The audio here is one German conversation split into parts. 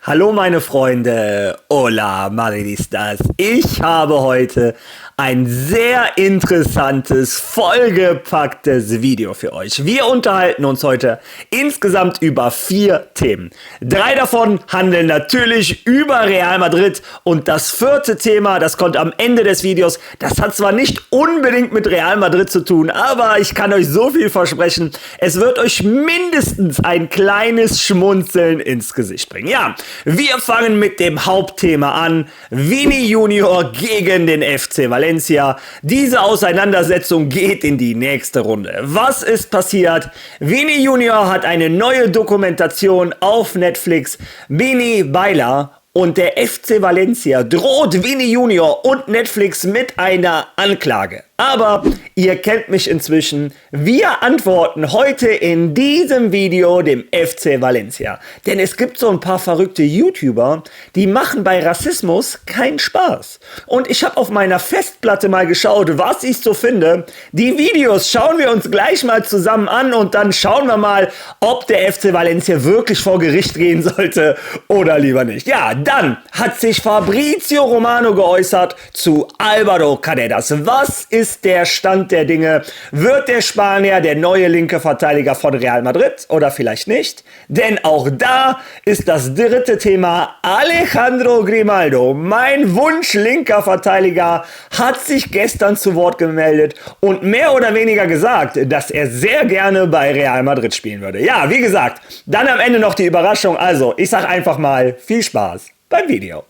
Hallo meine Freunde, hola Madridistas. Ich habe heute ein sehr interessantes, vollgepacktes Video für euch. Wir unterhalten uns heute insgesamt über 4 Themen. 3 davon handeln natürlich über Real Madrid und das 4. Thema, das kommt am Ende des Videos, das hat zwar nicht unbedingt mit Real Madrid zu tun, aber ich kann euch so viel versprechen, es wird euch mindestens ein kleines Schmunzeln ins Gesicht bringen. Ja, wir fangen mit dem Hauptthema an. Vini Junior gegen den FC Valencia. Diese Auseinandersetzung geht in die nächste Runde. Was ist passiert? Vini Junior hat eine neue Dokumentation auf Netflix. Vini Baila. Und der FC Valencia droht Vini Junior und Netflix mit einer Anklage. Aber ihr kennt mich inzwischen. Wir antworten heute in diesem Video dem FC Valencia. Denn es gibt so ein paar verrückte YouTuber, die machen bei Rassismus keinen Spaß. Und ich habe auf meiner Festplatte mal geschaut, was ich so finde. Die Videos schauen wir uns gleich mal zusammen an und dann schauen wir mal, ob der FC Valencia wirklich vor Gericht gehen sollte oder lieber nicht. Ja, dann hat sich Fabrizio Romano geäußert zu Álvaro Carreras. Was ist der Stand der Dinge? Wird der Spanier der neue linke Verteidiger von Real Madrid oder vielleicht nicht? Denn auch da ist das 3. Thema. Alejandro Grimaldo, mein Wunsch linker Verteidiger, hat sich gestern zu Wort gemeldet und mehr oder weniger gesagt, dass er sehr gerne bei Real Madrid spielen würde. Ja, wie gesagt, dann am Ende noch die Überraschung. Also, ich sag einfach mal, viel Spaß beim Video.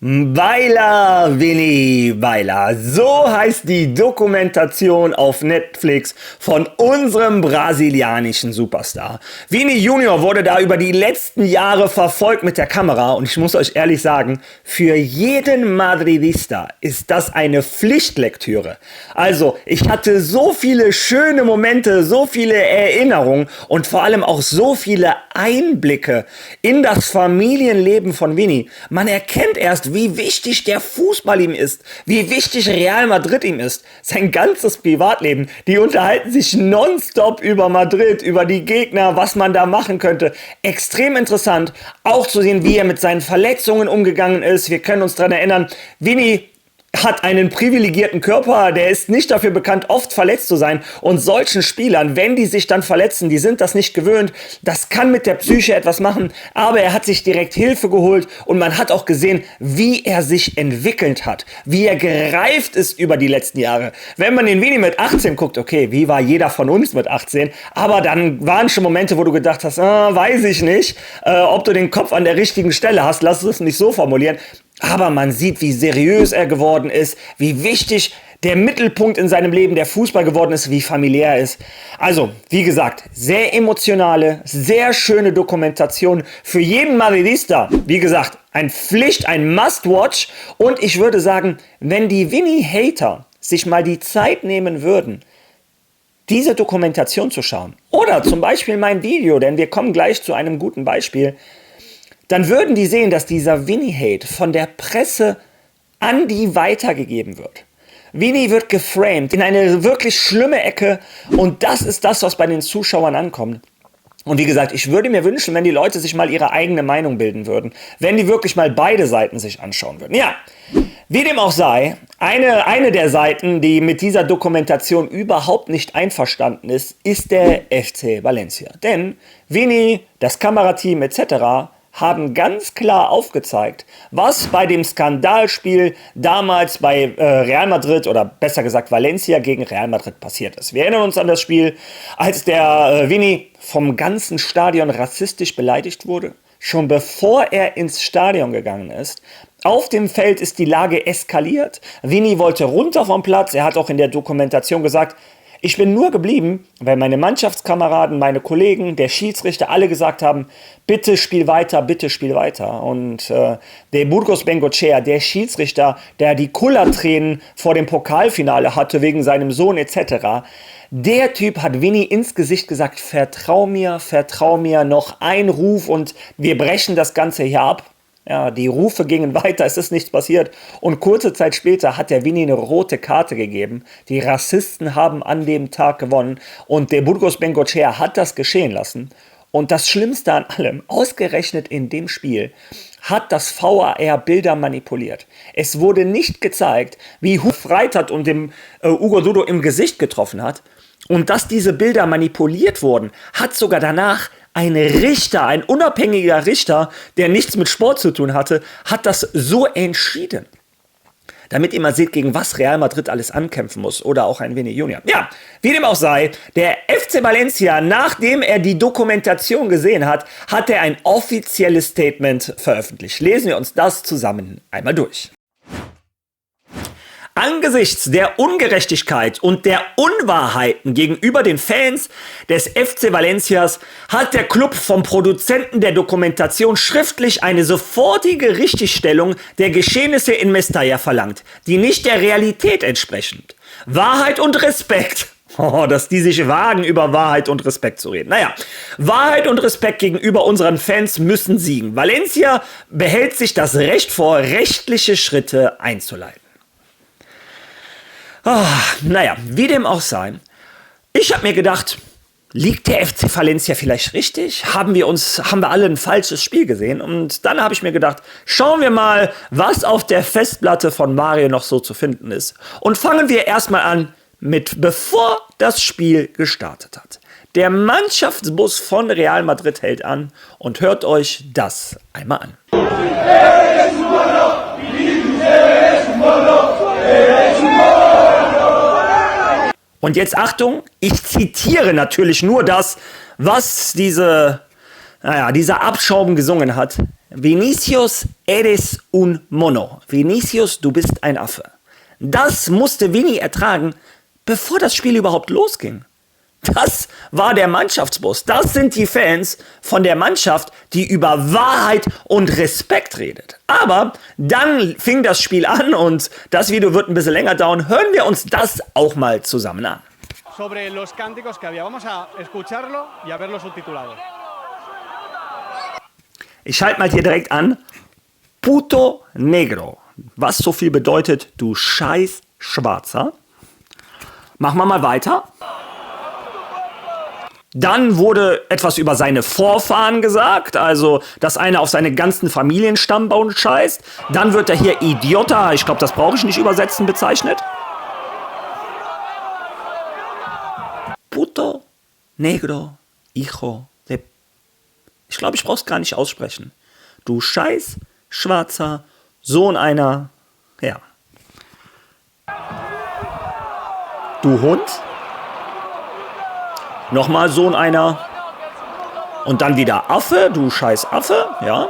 Baila Vini Baila, so heißt die Dokumentation auf Netflix von unserem brasilianischen Superstar. Vini Junior wurde da über die letzten Jahre verfolgt mit der Kamera und ich muss euch ehrlich sagen, für jeden Madridista ist das eine Pflichtlektüre. Also, ich hatte so viele schöne Momente, so viele Erinnerungen und vor allem auch so viele Einblicke in das Familienleben von Vini. Man erkennt erst, wie wichtig der Fußball ihm ist, wie wichtig Real Madrid ihm ist, sein ganzes Privatleben. Die unterhalten sich nonstop über Madrid, über die Gegner, was man da machen könnte. Extrem interessant, auch zu sehen, wie er mit seinen Verletzungen umgegangen ist. Wir können uns daran erinnern, Vini hat einen privilegierten Körper, der ist nicht dafür bekannt, oft verletzt zu sein. Und solchen Spielern, wenn die sich dann verletzen, die sind das nicht gewöhnt, das kann mit der Psyche etwas machen, aber er hat sich direkt Hilfe geholt und man hat auch gesehen, wie er sich entwickelt hat, wie er gereift ist über die letzten Jahre. Wenn man den Vini mit 18 guckt, okay, wie war jeder von uns mit 18, aber dann waren schon Momente, wo du gedacht hast, weiß ich nicht, ob du den Kopf an der richtigen Stelle hast, lass es nicht so formulieren. Aber man sieht, wie seriös er geworden ist, wie wichtig der Mittelpunkt in seinem Leben der Fußball geworden ist, wie familiär er ist. Also, wie gesagt, sehr emotionale, sehr schöne Dokumentation für jeden Madridista. Wie gesagt, ein Pflicht, ein Must-Watch. Und ich würde sagen, wenn die Vini-Hater sich mal die Zeit nehmen würden, diese Dokumentation zu schauen, oder zum Beispiel mein Video, denn wir kommen gleich zu einem guten Beispiel, dann würden die sehen, dass dieser Vini-Hate von der Presse an die weitergegeben wird. Vini wird geframed in eine wirklich schlimme Ecke und das ist das, was bei den Zuschauern ankommt. Und wie gesagt, ich würde mir wünschen, wenn die Leute sich mal ihre eigene Meinung bilden würden, wenn die wirklich mal beide Seiten sich anschauen würden. Ja, wie dem auch sei, eine der Seiten, die mit dieser Dokumentation überhaupt nicht einverstanden ist, ist der FC Valencia. Denn Vini, das Kamerateam etc., haben ganz klar aufgezeigt, was bei dem Skandalspiel damals bei Real Madrid oder besser gesagt Valencia gegen Real Madrid passiert ist. Wir erinnern uns an das Spiel, als der Vini vom ganzen Stadion rassistisch beleidigt wurde. Schon bevor er ins Stadion gegangen ist. Auf dem Feld ist die Lage eskaliert. Vini wollte runter vom Platz. Er hat auch in der Dokumentation gesagt, ich bin nur geblieben, weil meine Mannschaftskameraden, meine Kollegen, der Schiedsrichter alle gesagt haben, bitte spiel weiter, bitte spiel weiter. Und der Burgos Bengoechea, der Schiedsrichter, der die Kullertränen vor dem Pokalfinale hatte wegen seinem Sohn etc., der Typ hat Vini ins Gesicht gesagt, vertrau mir, noch ein Ruf und wir brechen das Ganze hier ab. Ja, die Rufe gingen weiter, es ist nichts passiert. Und kurze Zeit später hat der Vini eine rote Karte gegeben. Die Rassisten haben an dem Tag gewonnen und der Burgos Bengoechea hat das geschehen lassen. Und das Schlimmste an allem, ausgerechnet in dem Spiel, hat das VAR Bilder manipuliert. Es wurde nicht gezeigt, wie Freitag und dem Hugo Dudo im Gesicht getroffen hat. Und dass diese Bilder manipuliert wurden, hat sogar danach ein Richter, ein unabhängiger Richter, der nichts mit Sport zu tun hatte, hat das so entschieden. Damit ihr mal seht, gegen was Real Madrid alles ankämpfen muss. Oder auch ein Vini Junior. Ja, wie dem auch sei, der FC Valencia, nachdem er die Dokumentation gesehen hat, hat er ein offizielles Statement veröffentlicht. Lesen wir uns das zusammen einmal durch. Angesichts der Ungerechtigkeit und der Unwahrheiten gegenüber den Fans des FC Valencias hat der Club vom Produzenten der Dokumentation schriftlich eine sofortige Richtigstellung der Geschehnisse in Mestalla verlangt, die nicht der Realität entsprechen. Wahrheit und Respekt. Oh, dass die sich wagen, über Wahrheit und Respekt zu reden. Naja, Wahrheit und Respekt gegenüber unseren Fans müssen siegen. Valencia behält sich das Recht vor, rechtliche Schritte einzuleiten. Naja, wie dem auch sei. Ich habe mir gedacht, liegt der FC Valencia vielleicht richtig? Haben wir alle ein falsches Spiel gesehen? Und dann habe ich mir gedacht, schauen wir mal, was auf der Festplatte von Mario noch so zu finden ist. Und fangen wir erstmal an mit, bevor das Spiel gestartet hat. Der Mannschaftsbus von Real Madrid hält an und hört euch das einmal an. Und jetzt Achtung, ich zitiere natürlich nur das, was dieser Abschaum gesungen hat. Vinicius, eres un mono. Vinicius, du bist ein Affe. Das musste Vini ertragen, bevor das Spiel überhaupt losging. Das war der Mannschaftsbus. Das sind die Fans von der Mannschaft, die über Wahrheit und Respekt redet. Aber dann fing das Spiel an und das Video wird ein bisschen länger dauern. Hören wir uns das auch mal zusammen an. Sobre los cánticos que había. Vamos a escucharlo y a verlo subtitulado. Ich schalte mal hier direkt an. Puto Negro. Was so viel bedeutet, du scheiß Schwarzer. Machen wir mal weiter. Dann wurde etwas über seine Vorfahren gesagt, also dass einer auf seine ganzen Familienstammbaum scheißt. Dann wird er hier Idiota, ich glaube, das brauche ich nicht übersetzen, bezeichnet. Puto Negro Hijo de... Ich glaube, ich brauche es gar nicht aussprechen. Du scheiß Schwarzer Sohn einer... Ja. Du Hund. Nochmal Sohn einer. Und dann wieder Affe, du scheiß Affe, ja.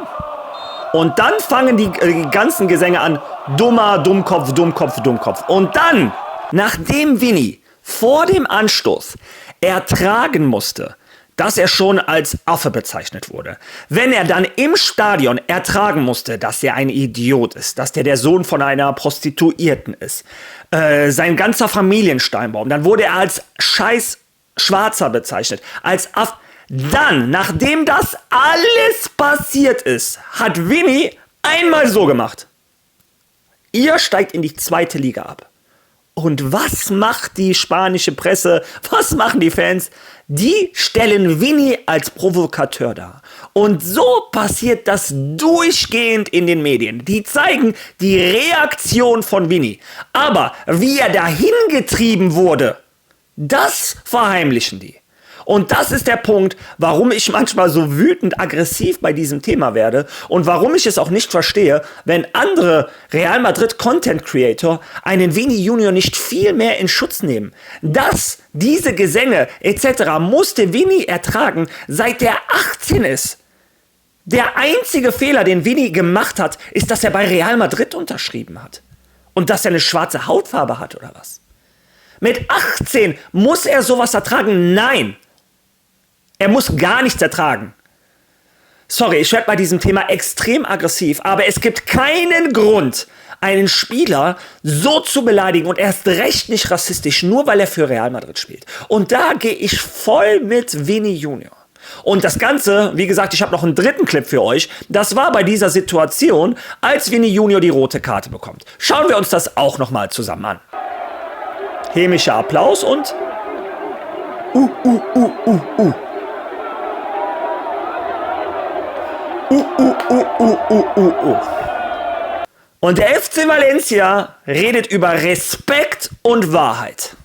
Und dann fangen die ganzen Gesänge an. Dummer, Dummkopf, Dummkopf, Dummkopf. Und dann, nachdem Vini vor dem Anstoß ertragen musste, dass er schon als Affe bezeichnet wurde, wenn er dann im Stadion ertragen musste, dass er ein Idiot ist, dass der Sohn von einer Prostituierten ist, sein ganzer Familiensteinbaum, dann wurde er als scheiß Schwarzer bezeichnet, als Aff. Dann, nachdem das alles passiert ist, hat Vini einmal so gemacht. Ihr steigt in die zweite Liga ab. Und was macht die spanische Presse? Was machen die Fans? Die stellen Vini als Provokateur dar. Und so passiert das durchgehend in den Medien. Die zeigen die Reaktion von Vini. Aber wie er dahin getrieben wurde, das verheimlichen die. Und das ist der Punkt, warum ich manchmal so wütend aggressiv bei diesem Thema werde und warum ich es auch nicht verstehe, wenn andere Real Madrid Content Creator einen Vini Junior nicht viel mehr in Schutz nehmen. Diese Gesänge etc. musste Vini ertragen, seit er 18 ist. Der einzige Fehler, den Vini gemacht hat, ist, dass er bei Real Madrid unterschrieben hat. Und dass er eine schwarze Hautfarbe hat oder was. Mit 18 muss er sowas ertragen? Nein. Er muss gar nichts ertragen. Sorry, ich werde bei diesem Thema extrem aggressiv, aber es gibt keinen Grund, einen Spieler so zu beleidigen und erst recht nicht rassistisch, nur weil er für Real Madrid spielt. Und da gehe ich voll mit Vini Junior. Und das Ganze, wie gesagt, ich habe noch einen dritten Clip für euch. Das war bei dieser Situation, als Vini Junior die rote Karte bekommt. Schauen wir uns das auch nochmal zusammen an. Hämischer Applaus und Und der FC Valencia redet über Respekt und Wahrheit.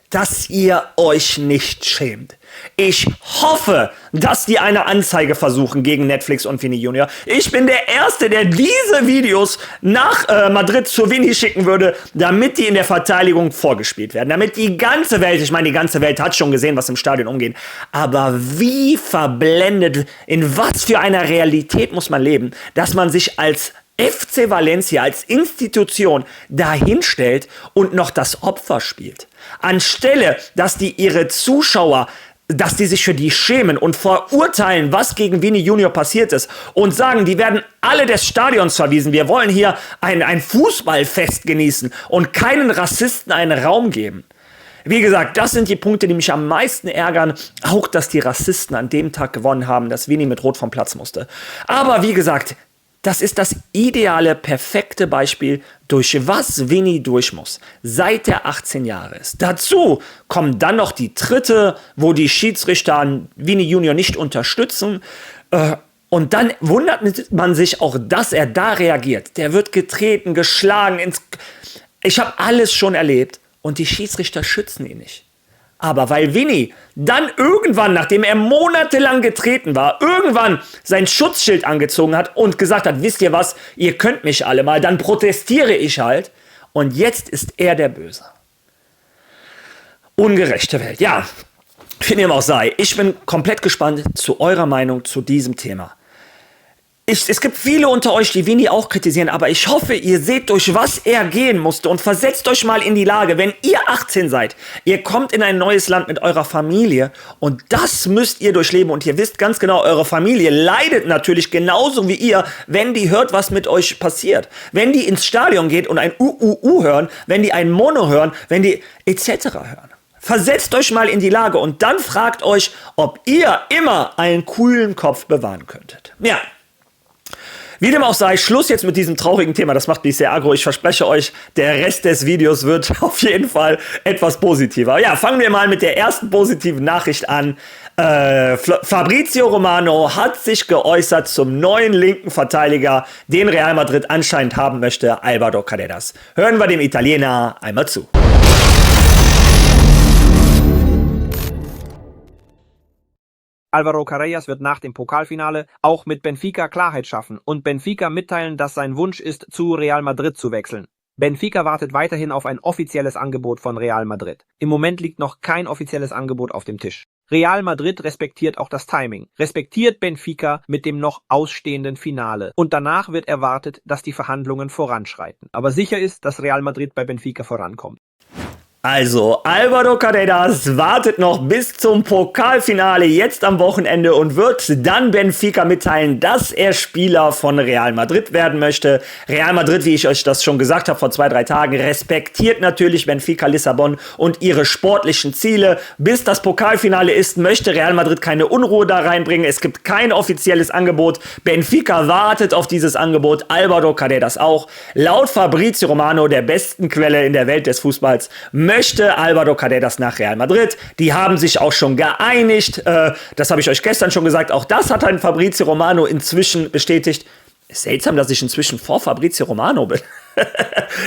Dass ihr euch nicht schämt. Ich hoffe, dass die eine Anzeige versuchen gegen Netflix und Vini Junior. Ich bin der Erste, der diese Videos nach Madrid zu Vini schicken würde, damit die in der Verteidigung vorgespielt werden. Damit die ganze Welt, ich meine, die ganze Welt hat schon gesehen, was im Stadion umgeht. Aber wie verblendet, in was für einer Realität muss man leben, dass man sich als FC Valencia als Institution dahinstellt und noch das Opfer spielt. Anstelle, dass die ihre Zuschauer, dass die sich für die schämen und verurteilen, was gegen Vini Junior passiert ist und sagen, die werden alle des Stadions verwiesen. Wir wollen hier ein Fußballfest genießen und keinen Rassisten einen Raum geben. Wie gesagt, das sind die Punkte, die mich am meisten ärgern. Auch, dass die Rassisten an dem Tag gewonnen haben, dass Vini mit Rot vom Platz musste. Aber wie gesagt, das ist das ideale, perfekte Beispiel, durch was Vini durch muss, seit er 18 Jahre ist. Dazu kommen dann noch die Tritte, wo die Schiedsrichter Vini Junior nicht unterstützen. Und dann wundert man sich auch, dass er da reagiert. Der wird getreten, geschlagen. Ich habe alles schon erlebt und die Schiedsrichter schützen ihn nicht. Aber weil Vini dann irgendwann, nachdem er monatelang getreten war, irgendwann sein Schutzschild angezogen hat und gesagt hat, wisst ihr was, ihr könnt mich alle mal, dann protestiere ich halt. Und jetzt ist er der Böse. Ungerechte Welt. Ja, wie dem auch sei. Ich bin komplett gespannt zu eurer Meinung zu diesem Thema. Es gibt viele unter euch, die Vini auch kritisieren, aber ich hoffe, ihr seht, durch was er gehen musste und versetzt euch mal in die Lage, wenn ihr 18 seid, ihr kommt in ein neues Land mit eurer Familie und das müsst ihr durchleben und ihr wisst ganz genau, eure Familie leidet natürlich genauso wie ihr, wenn die hört, was mit euch passiert. Wenn die ins Stadion geht und ein hören, wenn die ein Mono hören, wenn die etc. hören. Versetzt euch mal in die Lage und dann fragt euch, ob ihr immer einen coolen Kopf bewahren könntet. Ja. Wie dem auch sei, Schluss jetzt mit diesem traurigen Thema. Das macht mich sehr aggro. Ich verspreche euch, der Rest des Videos wird auf jeden Fall etwas positiver. Ja, fangen wir mal mit der ersten positiven Nachricht an. Fabrizio Romano hat sich geäußert zum neuen linken Verteidiger, den Real Madrid anscheinend haben möchte, Álvaro Carreras. Hören wir dem Italiener einmal zu. Álvaro Carreras wird nach dem Pokalfinale auch mit Benfica Klarheit schaffen und Benfica mitteilen, dass sein Wunsch ist, zu Real Madrid zu wechseln. Benfica wartet weiterhin auf ein offizielles Angebot von Real Madrid. Im Moment liegt noch kein offizielles Angebot auf dem Tisch. Real Madrid respektiert auch das Timing, respektiert Benfica mit dem noch ausstehenden Finale und danach wird erwartet, dass die Verhandlungen voranschreiten. Aber sicher ist, dass Real Madrid bei Benfica vorankommt. Also, Álvaro Carreras wartet noch bis zum Pokalfinale jetzt am Wochenende und wird dann Benfica mitteilen, dass er Spieler von Real Madrid werden möchte. Real Madrid, wie ich euch das schon gesagt habe vor 2-3 Tagen, respektiert natürlich Benfica Lissabon und ihre sportlichen Ziele. Bis das Pokalfinale ist, möchte Real Madrid keine Unruhe da reinbringen. Es gibt kein offizielles Angebot. Benfica wartet auf dieses Angebot, Álvaro Carreras auch. Laut Fabrizio Romano, der besten Quelle in der Welt des Fußballs, möchte Álvaro Carreras nach Real Madrid. Die haben sich auch schon geeinigt. Das habe ich euch gestern schon gesagt. Auch das hat ein Fabrizio Romano inzwischen bestätigt. Ist seltsam, dass ich inzwischen vor Fabrizio Romano bin.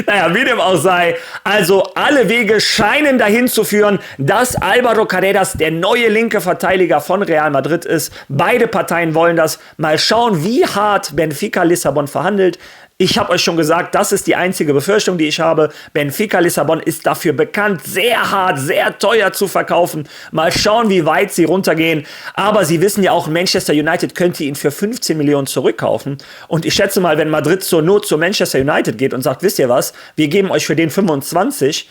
Naja, wie dem auch sei. Also alle Wege scheinen dahin zu führen, dass Álvaro Carreras der neue linke Verteidiger von Real Madrid ist. Beide Parteien wollen das. Mal schauen, wie hart Benfica Lissabon verhandelt. Ich habe euch schon gesagt, das ist die einzige Befürchtung, die ich habe. Benfica Lissabon ist dafür bekannt, sehr hart, sehr teuer zu verkaufen. Mal schauen, wie weit sie runtergehen. Aber sie wissen ja auch, Manchester United könnte ihn für 15 Millionen zurückkaufen. Und ich schätze mal, wenn Madrid zur Not zu Manchester United geht und sagt, wisst ihr was, wir geben euch für den 25,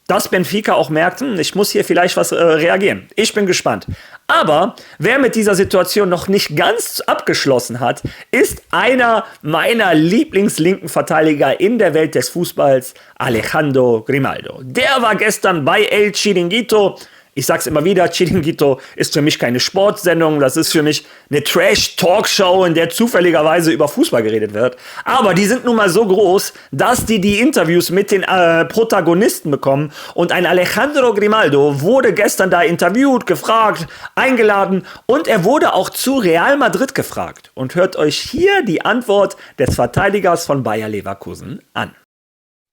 dass Benfica auch merkt, ich muss hier vielleicht was reagieren. Ich bin gespannt. Aber wer mit dieser Situation noch nicht ganz abgeschlossen hat, ist einer meiner Lieblingslinken Verteidiger in der Welt des Fußballs, Alejandro Grimaldo. Der war gestern bei El Chiringuito. Ich sag's immer wieder, Chiringuito ist für mich keine Sportsendung, das ist für mich eine Trash-Talkshow, in der zufälligerweise über Fußball geredet wird. Aber die sind nun mal so groß, dass die Interviews mit den Protagonisten bekommen. Und ein Alejandro Grimaldo wurde gestern da interviewt, gefragt, eingeladen und er wurde auch zu Real Madrid gefragt. Und hört euch hier die Antwort des Verteidigers von Bayer Leverkusen an.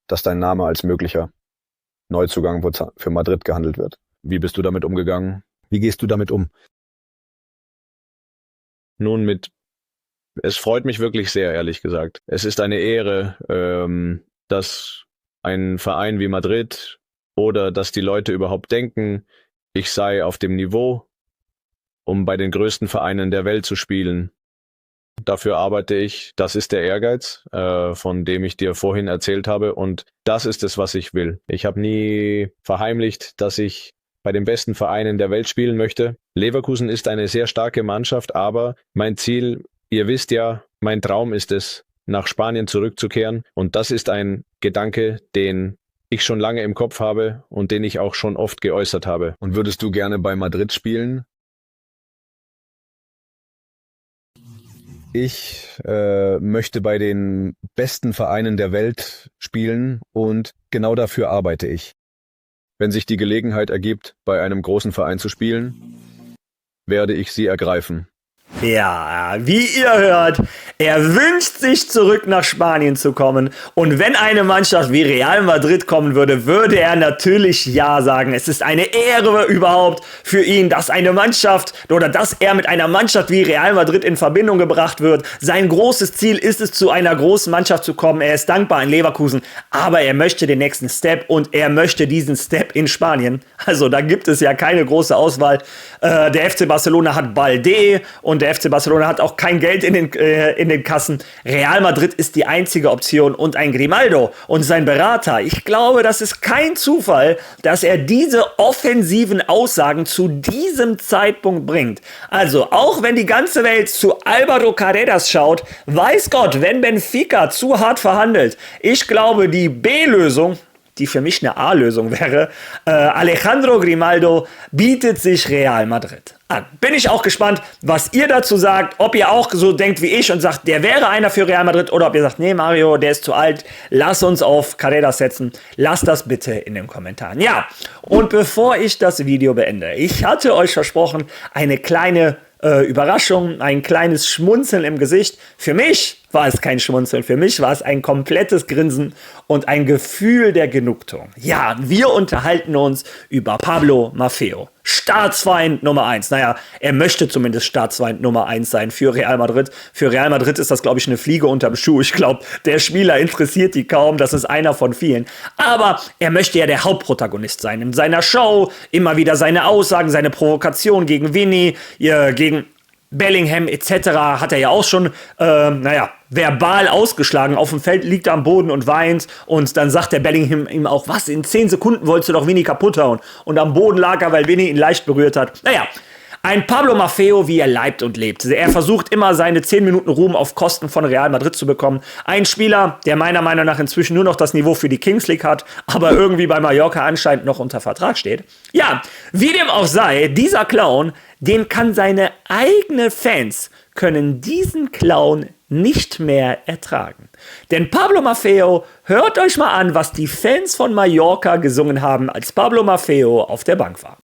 Dass dein Name als möglicher Neuzugang für Madrid gehandelt wird. Wie bist du damit umgegangen? Wie gehst du damit um? Nun, es freut mich wirklich sehr, ehrlich gesagt. Es ist eine Ehre, dass ein Verein wie Madrid oder dass die Leute überhaupt denken, ich sei auf dem Niveau, um bei den größten Vereinen der Welt zu spielen. Dafür arbeite ich. Das ist der Ehrgeiz, von dem ich dir vorhin erzählt habe. Und das ist es, was ich will. Ich habe nie verheimlicht, dass ich bei den besten Vereinen der Welt spielen möchte. Leverkusen ist eine sehr starke Mannschaft, aber mein Ziel, ihr wisst ja, mein Traum ist es, nach Spanien zurückzukehren. Und das ist ein Gedanke, den ich schon lange im Kopf habe und den ich auch schon oft geäußert habe. Und würdest du gerne bei Madrid spielen? Ich möchte bei den besten Vereinen der Welt spielen und genau dafür arbeite ich. Wenn sich die Gelegenheit ergibt, bei einem großen Verein zu spielen, werde ich sie ergreifen. Ja, wie ihr hört, er wünscht sich zurück nach Spanien zu kommen und wenn eine Mannschaft wie Real Madrid kommen würde, würde er natürlich ja sagen. Es ist eine Ehre überhaupt für ihn, dass eine Mannschaft oder dass er mit einer Mannschaft wie Real Madrid in Verbindung gebracht wird. Sein großes Ziel ist es, zu einer großen Mannschaft zu kommen. Er ist dankbar in Leverkusen, aber er möchte den nächsten Step und er möchte diesen Step in Spanien. Also da gibt es ja keine große Auswahl. Der FC Barcelona hat Balde und der FC Barcelona hat auch kein Geld in den Kassen. Real Madrid ist die einzige Option und ein Grimaldo und sein Berater. Ich glaube, das ist kein Zufall, dass er diese offensiven Aussagen zu diesem Zeitpunkt bringt. Also, auch wenn die ganze Welt zu Álvaro Carreras schaut, weiß Gott, wenn Benfica zu hart verhandelt. Ich glaube, die B-Lösung, die für mich eine A-Lösung wäre, Alejandro Grimaldo bietet sich Real Madrid an. Bin ich auch gespannt, was ihr dazu sagt, ob ihr auch so denkt wie ich und sagt, der wäre einer für Real Madrid oder ob ihr sagt, nee Mario, der ist zu alt, lass uns auf Carreras setzen. Lasst das bitte in den Kommentaren. Ja, und bevor ich das Video beende, ich hatte euch versprochen, eine kleine Überraschung, ein kleines Schmunzeln im Gesicht. Für mich war es kein Schmunzeln, für mich war es ein komplettes Grinsen und ein Gefühl der Genugtuung. Ja, wir unterhalten uns über Pablo Maffeo. Staatsfeind Nummer 1. Naja, er möchte zumindest Staatsfeind Nummer 1 sein für Real Madrid. Für Real Madrid ist das, glaube ich, eine Fliege unterm Schuh. Ich glaube, der Spieler interessiert die kaum. Das ist einer von vielen. Aber er möchte ja der Hauptprotagonist sein. In seiner Show immer wieder seine Aussagen, seine Provokation gegen Vinny, gegen Bellingham etc. hat er ja auch schon, verbal ausgeschlagen. Auf dem Feld liegt er am Boden und weint und dann sagt der Bellingham ihm auch, was, in 10 Sekunden wolltest du doch Vinny kaputt hauen. Und am Boden lag er, weil Vinny ihn leicht berührt hat. Naja, ein Pablo Maffeo, wie er leibt und lebt. Er versucht immer, seine 10 Minuten Ruhm auf Kosten von Real Madrid zu bekommen. Ein Spieler, der meiner Meinung nach inzwischen nur noch das Niveau für die Kings League hat, aber irgendwie bei Mallorca anscheinend noch unter Vertrag steht. Ja, wie dem auch sei, dieser Clown, den kann seine eigenen Fans, können diesen Clown nicht mehr ertragen. Denn Pablo Maffeo, hört euch mal an, was die Fans von Mallorca gesungen haben, als Pablo Maffeo auf der Bank war.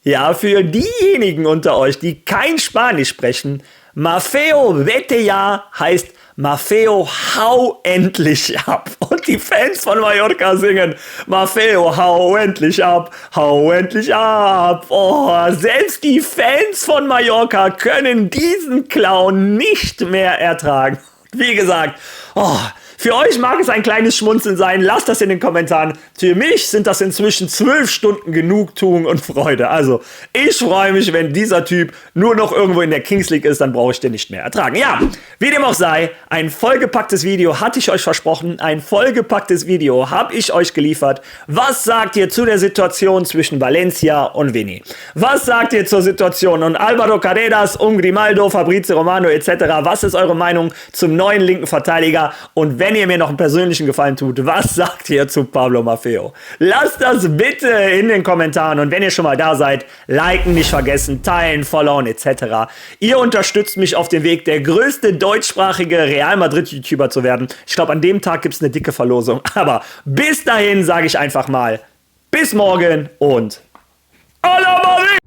Ja, für diejenigen unter euch, die kein Spanisch sprechen, Maffeo vete ya heißt Maffeo, hau endlich ab. Und die Fans von Mallorca singen Maffeo, hau endlich ab, hau endlich ab. Oh, selbst die Fans von Mallorca können diesen Clown nicht mehr ertragen. Wie gesagt, Für euch mag es ein kleines Schmunzeln sein, lasst das in den Kommentaren. Für mich sind das inzwischen 12 Stunden Genugtuung und Freude. Also, ich freue mich, wenn dieser Typ nur noch irgendwo in der Kings League ist, dann brauche ich den nicht mehr ertragen. Ja, wie dem auch sei, ein vollgepacktes Video hatte ich euch versprochen, ein vollgepacktes Video habe ich euch geliefert. Was sagt ihr zu der Situation zwischen Valencia und Vini? Was sagt ihr zur Situation und Alvaro Carreras, Grimaldo, Fabrizio Romano etc.? Was ist eure Meinung zum neuen linken Verteidiger? Und wenn ihr mir noch einen persönlichen Gefallen tut, was sagt ihr zu Pablo Maffeo? Lasst das bitte in den Kommentaren und wenn ihr schon mal da seid, liken nicht vergessen, teilen, followen etc. Ihr unterstützt mich auf dem Weg, der größte deutschsprachige Real Madrid YouTuber zu werden. Ich glaube, an dem Tag gibt es eine dicke Verlosung. Aber bis dahin sage ich einfach mal, bis morgen und à la Madrid!